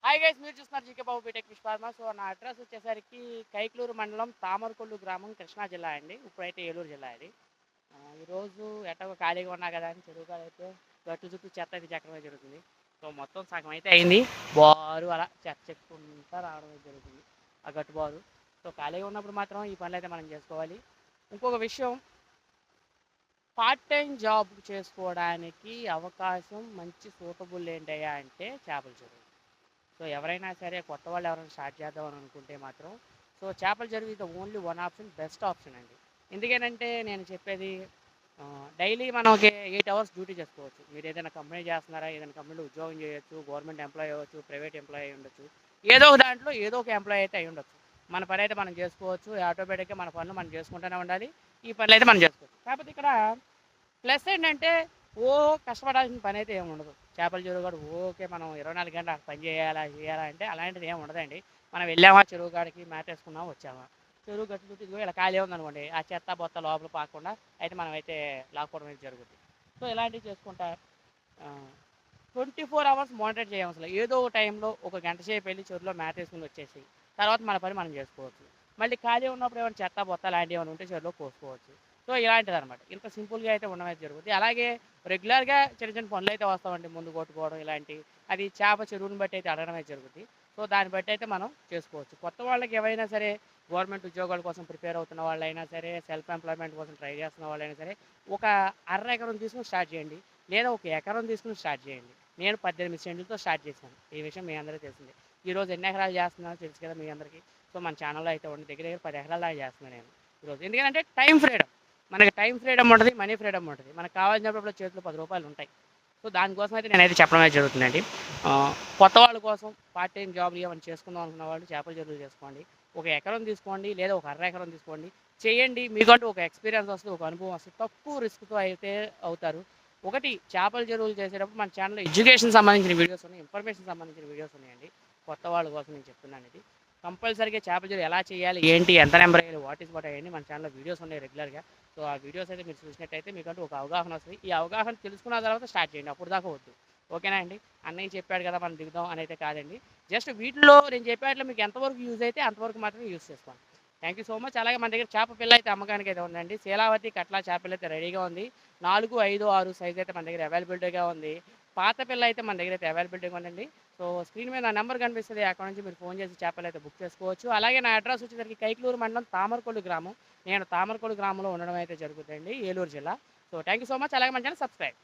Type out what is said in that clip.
Hi guys, మీరు చూస్తున్నారు GK బాబు BTech fish pharma. So నా అడ్రస్ వచ్చేసరికి కైక్లూరు మండలం తామరకొల్లు గ్రామం, కృష్ణా జిల్లా అండి. ఇప్పుడైతే ఏలూరు జిల్లా ఇది. ఈరోజు ఎట్టగో ఖాళీగా ఉన్నా కదా అని చెరువు కాడ అయితే గట్టు చుట్టూ చెత్త అయితే చెక్కడమే జరుగుతుంది. సో మొత్తం సగం అయితే అయింది. బారు అలా చెత్త చెక్కుంటా రావడం అయితే జరుగుతుంది ఆ గట్టు బారు. సో ఖాళీగా ఉన్నప్పుడు మాత్రం ఈ పనులు అయితే మనం చేసుకోవాలి. ఇంకొక విషయం, పార్ట్ టైం జాబ్ చేసుకోవడానికి అవకాశం మంచి సూటబుల్ ఏంటయ్యా అంటే చేపల చెరువు. సో ఎవరైనా సరే కొత్త వాళ్ళు ఎవరైనా స్టార్ట్ చేద్దామని అనుకుంటే మాత్రం సో చేపల చెరువు ఇది only one option, best option అండి. ఎందుకేనంటే నేను చెప్పేది, డైలీ మనకి 8 అవర్స్ డ్యూటీ చేసుకోవచ్చు. మీరు ఏదైనా కంపెనీ చేస్తున్నారా, ఏదైనా కంపెనీలో ఉద్యోగం చేయొచ్చు, గవర్నమెంట్ ఎంప్లాయీ అవ్వచ్చు, ప్రైవేట్ ఎంప్లాయీ అయి ఉండొచ్చు, ఏదో ఒక దాంట్లో ఏదో ఒక ఎంప్లాయీ అయితే అయి ఉండొచ్చు. మన పని అయితే మనం చేసుకోవచ్చు. ఆటోమేటిక్గా మన పనులు మనం చేసుకుంటూనే ఉండాలి. ఈ పనులు అయితే మనం చేసుకోవచ్చు. కాకపోతే ఇక్కడ ప్లస్ ఏంటంటే ఓ కష్టపడాల్సిన పని అయితే ఏమి ఉండదు. చేపల చెరువు కాడ ఓకే మనం 24 గంటలు అక్కడ పని చేయాలా అంటే అలాంటిది ఏమి ఉండదండి. మనం వెళ్ళామా చెరువు కాడికి మ్యాట్ వేసుకున్నామా వచ్చామా. చెరువు గట్టు చుట్టూ ఇదిగో ఇలా ఖాళీ ఉందనుకోండి, ఆ చెత్త బొత్త లోపల పాకుండా అయితే మనం అయితే లాక్కోవడం అయితే జరుగుతుంది. సో ఇలాంటివి చేసుకుంటా 24 అవర్స్ మానిటర్ చేయం. అసలు ఏదో ఒక టైంలో ఒక గంట సేపు వెళ్ళి చెరువులో మ్యాట్ వేసుకుని వచ్చేసి తర్వాత మన పని మనం చేసుకోవచ్చు. మళ్ళీ ఖాళీ ఉన్నప్పుడు ఏమైనా చెత్త బొత్త లాంటివి ఏమైనా ఉంటే చెరువులో కోసుకోవచ్చు. సో ఇలాంటిది అనమాట. ఇంత సింపుల్గా అయితే ఉండడం అయితే జరుగుతుంది. అలాగే రెగ్యులర్గా చిన్న చిన్న పనులు అయితే వస్తామండి, ముందు కొట్టుకోవడం ఇలాంటివి. అది చేప చెరువుని బట్టి అయితే అడగడం అయితే జరుగుతుంది. సో దాన్ని బట్టి అయితే మనం చేసుకోవచ్చు. కొత్త వాళ్ళకి ఎవరైనా సరే, గవర్నమెంట్ ఉద్యోగాల కోసం ప్రిపేర్ అవుతున్న వాళ్ళైనా సరే, సెల్ఫ్ ఎంప్లాయ్మెంట్ కోసం ట్రై చేస్తున్న వాళ్ళైనా సరే, ఒక అర ఎకరం తీసుకుని స్టార్ట్ చేయండి, లేదా ఒక ఎకరం తీసుకుని స్టార్ట్ చేయండి. నేను 18 సెంట్లతో స్టార్ట్ చేశాను. ఈ విషయం మీ అందరికీ తెలిసిందే. ఈరోజు ఎన్ని ఎకరాలు చేస్తున్నానో తెలుసు కదా మీ అందరికీ. సో మన ఛానల్లో అయితే ఉండి దగ్గర దగ్గర 10 ఎకరాల దాకా చేస్తున్నాను నేను ఈరోజు. ఎందుకంటే టైం ఫ్రీడమ్, మనకి టైం ఫ్రీడమ్ ఉంటుంది, మనీ ఫ్రీడమ్ ఉంటుంది. మనకు కావాల్సినప్పుడు చేతిలో 10 రూపాయలు ఉంటాయి. సో దానికోసం అయితే నేనైతే చెప్పడం అయితే జరుగుతుందండి. కొత్త వాళ్ళ కోసం పార్ట్ టైం జాబ్లు ఏమైనా చేసుకుందాం అనుకున్న వాళ్ళు చేపల చెరువులు చేసుకోండి. ఒక ఎకరం తీసుకోండి, లేదా ఒక అర ఎకరం తీసుకోండి, చేయండి. మీకంటూ ఒక ఎక్స్పీరియన్స్ వస్తుంది, ఒక అనుభవం వస్తుంది. తక్కువ రిస్క్తో అయితే అవుతారు. ఒకటి, చేపల చెరువులు చేసేటప్పుడు మన ఛానల్లో ఎడ్యుకేషన్ సంబంధించిన వీడియోస్ ఉన్నాయి, ఇన్ఫర్మేషన్ సంబంధించిన వీడియోస్ ఉన్నాయండి. కొత్త వాళ్ళ కోసం నేను చెప్తున్నాను ఇది. కంపల్సరీగా చేపల చెరువు ఎలా చేయాలి, ఏంటి, ఎంత నెంబర్ వేయాలి, వాట్ ఈస్ వాట్ అవన్నీ మన ఛానల్లో వీడియోస్ ఉన్నాయి రెగ్యులర్గా. సో ఆ వీడియోస్ అయితే మీరు చూసినట్టయితే మీకంటూ ఒక అవగాహన వస్తుంది. ఈ అవగాహన తెలుసుకున్న తర్వాత స్టార్ట్ చేయండి, అప్పుడు దాకా వద్దు. ఓకేనా అండి? అన్నయ్య చెప్పాడు కదా మనం దిగుదాం అని అయితే కాదండి. జస్ట్ వీటిలో నేను చెప్పేట్లో మీకు ఎంతవరకు యూజ్ అయితే అంతవరకు మాత్రమే యూజ్ చేసుకోండి. Thank you so much. అలాగే మన దగ్గర చేప పిల్ల అయితే అమ్మకానికి అయితే ఉందండి. శీలావతి కట్ల చేప పిల్ల అయితే రెడీగా ఉంది. 4, 5, 6 సైజ్ అయితే మన దగ్గర అవైలబిలిటీగా ఉంది. పాత పిల్ల అయితే మన దగ్గర అయితే అవైలబిలిటీగా ఉందండి. సో స్క్రీన్ మీద నా నెంబర్ కనిపిస్తుంది, అక్కడ నుంచి మీరు ఫోన్ చేసి చేపలు అయితే బుక్ చేసుకోవచ్చు. అలాగే నా అడ్రస్ వచ్చేసరికి కైక్లూరు మండలం తామరకొల్లు గ్రామం. నేను తామరకొల్లు గ్రామంలో ఉండడం అయితే జరుగుతుందండి, ఏలూరు జిల్లా. So thank you so much. అలాగే మన ఛానల్ సబ్స్క్రైబ్.